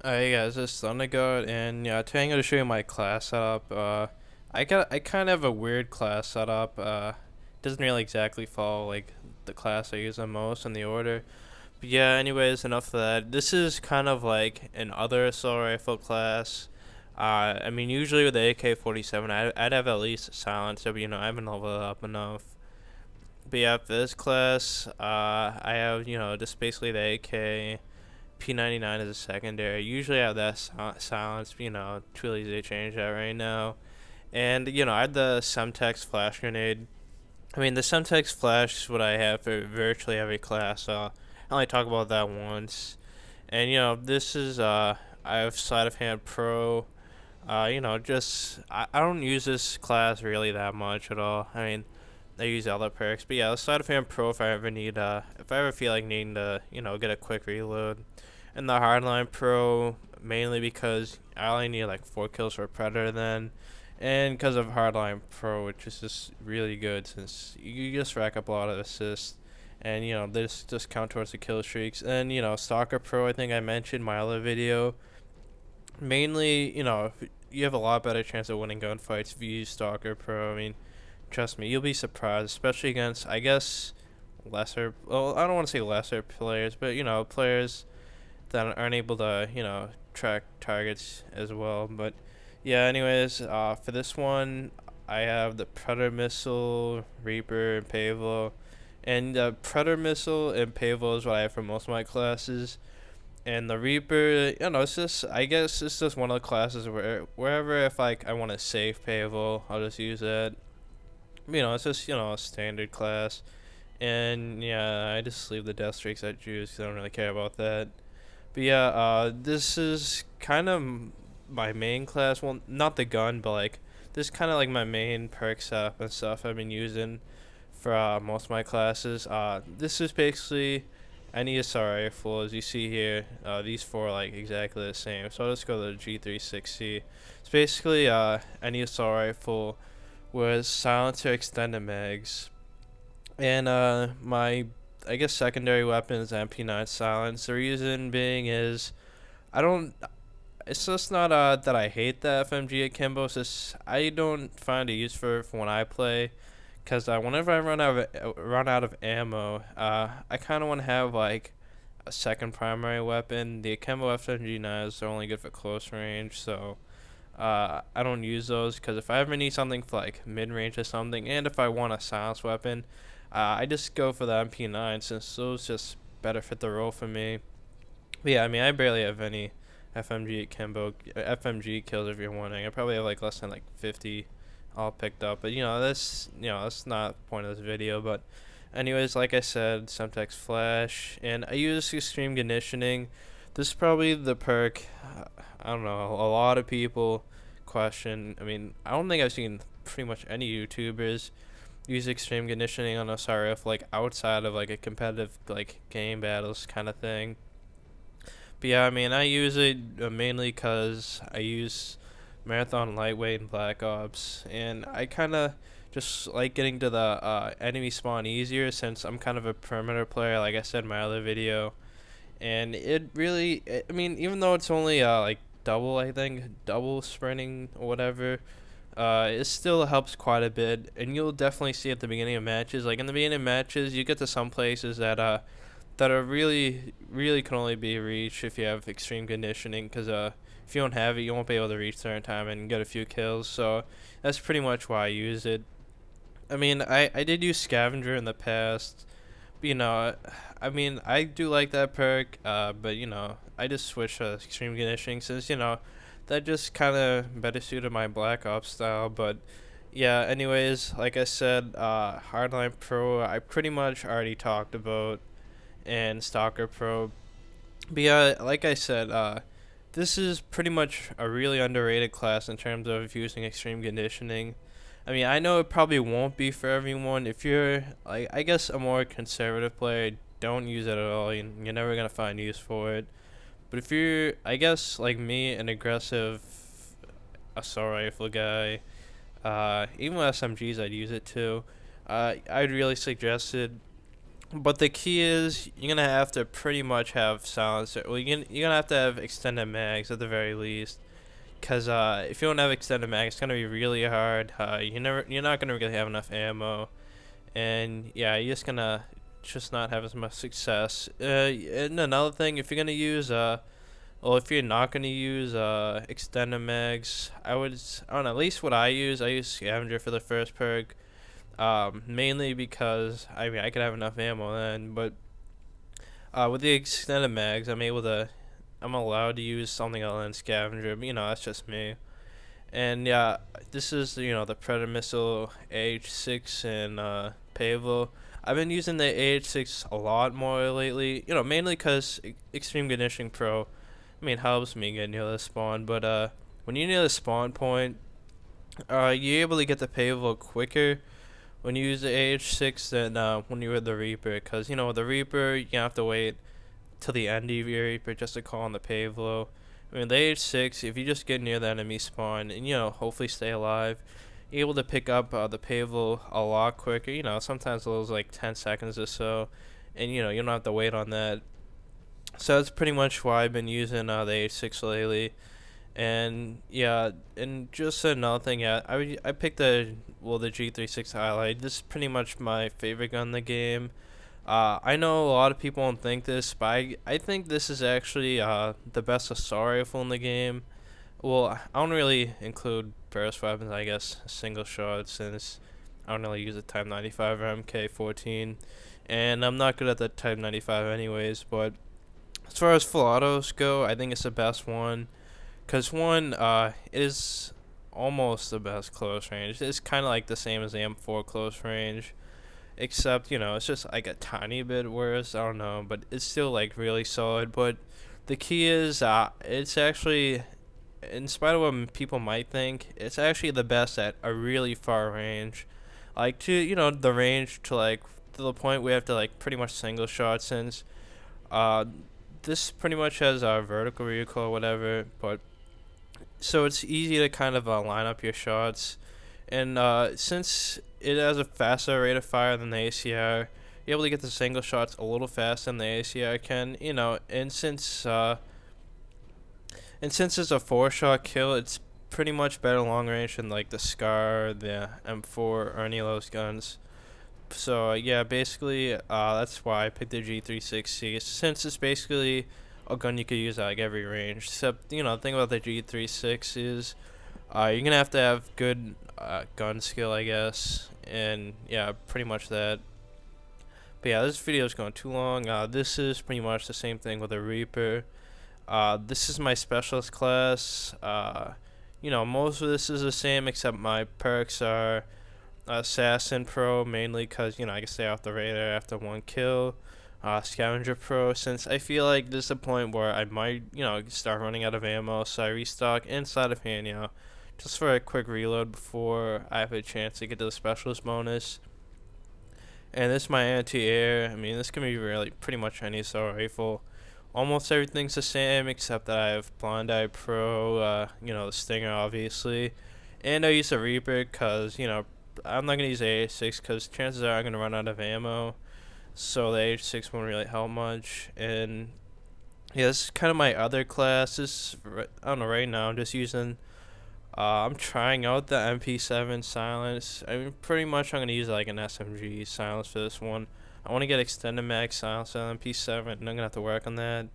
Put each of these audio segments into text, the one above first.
Hey guys, this is Thundergod, and yeah, today I'm gonna show you my class setup. I kind of have a weird class setup. Doesn't really exactly follow like the class I use the most in the order. But yeah, anyways, enough of that. This is kind of like an other assault rifle class. I mean, usually with the AK-47, I'd have at least a silencer, but I haven't leveled up enough. But yeah, for this class, I have just basically the AK. P99 is a secondary. Usually I have that silence, too easy to change that right now. And, I had the Semtex flash grenade. I mean, the Semtex flash is what I have for virtually every class, so I only talk about that once. And, this is, I have Sleight of Hand Pro. I don't use this class really that much at all. I mean, I use other perks, but yeah, the Sleight of Hand Pro if I ever feel like needing to, get a quick reload. And the Hardline Pro, mainly because I only need like 4 kills for Predator then. And because of Hardline Pro, which is just really good since you just rack up a lot of assists. And, this just count towards the kill streaks. And, Stalker Pro, I think I mentioned in my other video. Mainly, you have a lot better chance of winning gunfights if you use Stalker Pro. I mean, trust me, you'll be surprised, especially against, I guess, I don't want to say lesser players, but, players that aren't able to, track targets as well. But yeah, anyways, for this one, I have the Predator Missile, Reaper, and Pavo. And the Predator Missile and Pavo is what I have for most of my classes. And the Reaper, it's just, I guess it's just one of the classes where wherever if like I want to save Pavo, I'll just use it. It's just, a standard class. And yeah, I just leave the death streaks at Jews because I don't really care about that. But yeah, this is kind of my main class. Well, not the gun, but like this is kind of like my main perk setup and stuff I've been using for most of my classes. This is basically any assault rifle as you see here. These four are like exactly the same. So I'll just go to the G360. It's basically any assault rifle with silencer extended mags, and my I guess secondary weapon is MP9 silence. The reason being is I don't. It's just not that I hate the FMG akimbo. It's just I don't find a use for when I play. Cause whenever I run out of ammo, I kind of want to have like a second primary weapon. The akimbo FMG knives are only good for close range, so I don't use those. Cause if I ever need something for like mid range or something, and if I want a silence weapon, I just go for the MP9 since those just better fit the role for me. But yeah, I mean I barely have any FMG kills if you're wondering. I probably have like less than like 50 all picked up, but that's not the point of this video. But anyways, like I said, Semtex Flash, and I use extreme conditioning. This is probably the perk. I don't know. A lot of people question. I mean, I don't think I've seen pretty much any YouTubers use extreme conditioning on a SRF like outside of like a competitive like game battles kind of thing. But yeah, I mean, I use it mainly because I use Marathon Lightweight and Black Ops, and I kind of just like getting to the enemy spawn easier since I'm kind of a perimeter player, like I said in my other video. And it really, I mean, even though it's only like double, I think, double sprinting or whatever, it still helps quite a bit. And you'll definitely see at the beginning of matches, like in the beginning of matches, you get to some places that are really can only be reached if you have extreme conditioning. Because if you don't have it, you won't be able to reach certain time and get a few kills. So that's pretty much why I use it. I mean, I did use Scavenger in the past. But, I mean, I do like that perk. But I just switched to extreme conditioning since that just kind of better suited my Black Ops style. But yeah, anyways, like I said, Hardline Pro I pretty much already talked about, and Stalker Pro. But yeah, like I said, this is pretty much a really underrated class in terms of using extreme conditioning. I mean, I know it probably won't be for everyone. If you're, like, I guess a more conservative player, don't use it at all. You're never gonna find use for it. But if you're, I guess, like me, an aggressive assault rifle guy, even with SMGs, I'd use it too. I'd really suggest it But the key is you're gonna have to pretty much have silencer. Well, you're gonna have to have extended mags at the very least. Cause if you don't have extended mags, it's gonna be really hard. You're not gonna really have enough ammo, and yeah, you're just gonna not have as much success. And another thing, if you're gonna use well, if you're not gonna use extended mags, I don't know. At least what I use scavenger for the first perk. Mainly because I mean I could have enough ammo then, but with the extended mags, I'm allowed to use something other than scavenger. But, that's just me. And yeah, this is the Predator missile AH6 and Pavel. I've been using the AH6 a lot more lately. Mainly because Extreme Conditioning Pro, helps me get near the spawn. But when you're near the spawn point, you're able to get the Pavel quicker when you use the AH6 than when you were the Reaper, because with the Reaper you have to wait till the end of your Reaper just to call on the Pavlo. The AH6, if you just get near the enemy spawn and hopefully stay alive, you're able to pick up the Pavlo a lot quicker. Sometimes those like 10 seconds or so, and you don't have to wait on that. So that's pretty much why I've been using the AH6 lately. And yeah, and just another thing, yeah, I picked the G36 Highlight. This is pretty much my favorite gun in the game. I know a lot of people don't think this, but I think this is actually the best assault rifle in the game. Well, I don't really include burst weapons, I guess, single shot, since I don't really use a Type 95 or MK14, and I'm not good at the Type 95 anyways. But as far as full autos go, I think it's the best one. Because one, is almost the best close range. It's kind of like the same as the M4 close range. Except, it's just like a tiny bit worse. I don't know. But it's still like really solid. But the key is, it's actually, in spite of what people might think, it's actually the best at a really far range. Like the range to the point we have to like pretty much single shot, since this pretty much has a vertical recoil or whatever. But so it's easy to kind of line up your shots, and since it has a faster rate of fire than the ACR, you're able to get the single shots a little faster than the ACR can. And since it's a 4-shot kill, it's pretty much better long range than like the Scar, the M4, or any of those guns. So yeah, basically that's why I picked the G360, since it's basically a gun you could use at like every range. Except the thing about the G36 is you're gonna have to have good gun skill, I guess, and yeah, pretty much that. But yeah, this video is going too long. This is pretty much the same thing with a Reaper. This is my specialist class. Most of this is the same, except my perks are Assassin Pro, mainly because I can stay off the radar after one kill. Scavenger Pro, since I feel like this is a point where I might start running out of ammo, so I restock, and Sleight of Hand, just for a quick reload before I have a chance to get to the specialist bonus. And this is my anti-air. This can be really pretty much any assault rifle. Almost everything's the same except that I have Blind Eye Pro, the Stinger obviously, and I use a Reaper because I'm not gonna use AH6 because chances are I'm gonna run out of ammo, so the AH6 won't really help much. And yeah, this is kind of my other class. I don't know, right now I'm just using I'm trying out the MP7 silence. Pretty much I'm gonna use like an SMG silence for this one. I want to get extended mag silence on MP7, and I'm gonna have to work on that.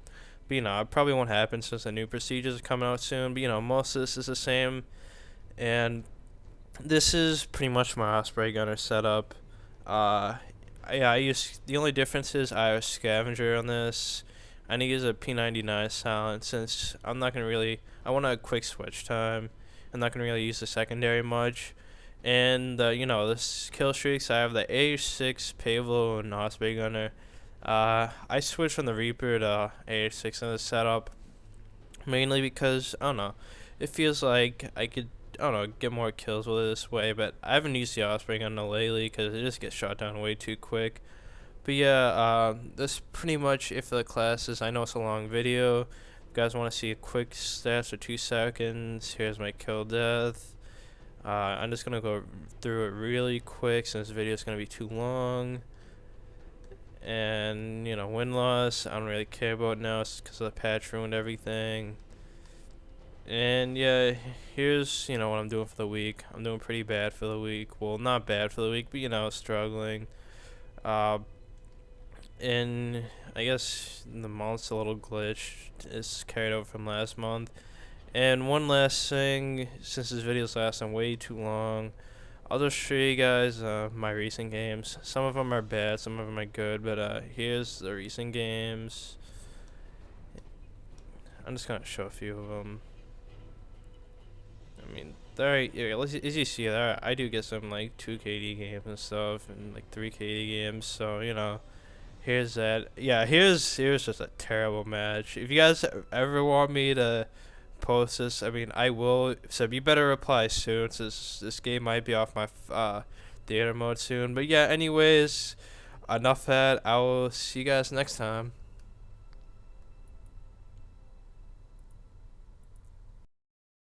But it probably won't happen since the new procedures are coming out soon. But most of this is the same, and this is pretty much my Osprey gunner setup. Yeah, the only difference is I have scavenger on this. I need to use a P99 silence, since I'm not gonna I want a quick switch time. I'm not gonna really use the secondary much. And this kill streaks, I have the AH6, Pavlo, and Osprey gunner. I switched from the Reaper to AH6 in the setup, mainly because I don't know, it feels like I could get more kills with it this way. But I haven't used the Osprey gunner lately because it just gets shot down way too quick. But yeah, that's pretty much it for the classes. I know it's a long video. If you guys want to see a quick stats for 2 seconds, here's my kill death. I'm just gonna go through it really quick since this video is gonna be too long. And, you know, win-loss, I don't really care about now because the patch ruined everything. And, yeah, here's, you know, what I'm doing for the week. I'm doing pretty bad for the week. Well, not bad for the week, but, you know, struggling. Uh, and I guess the month's a little glitched. It's carried over from last month. And one last thing, since this video's lasting way too long, I'll just show you guys my recent games. Some of them are bad, some of them are good, but here's the recent games. I'm just gonna show a few of them. I mean, as you see there, I do get some like 2 KD games and stuff, and like 3 KD games. So you know, here's that. Yeah, here's just a terrible match. If you guys ever want me to post this, I mean, I will. So you better reply soon, since this game might be off my theater mode soon. But yeah, anyways, enough that. I will see you guys next time.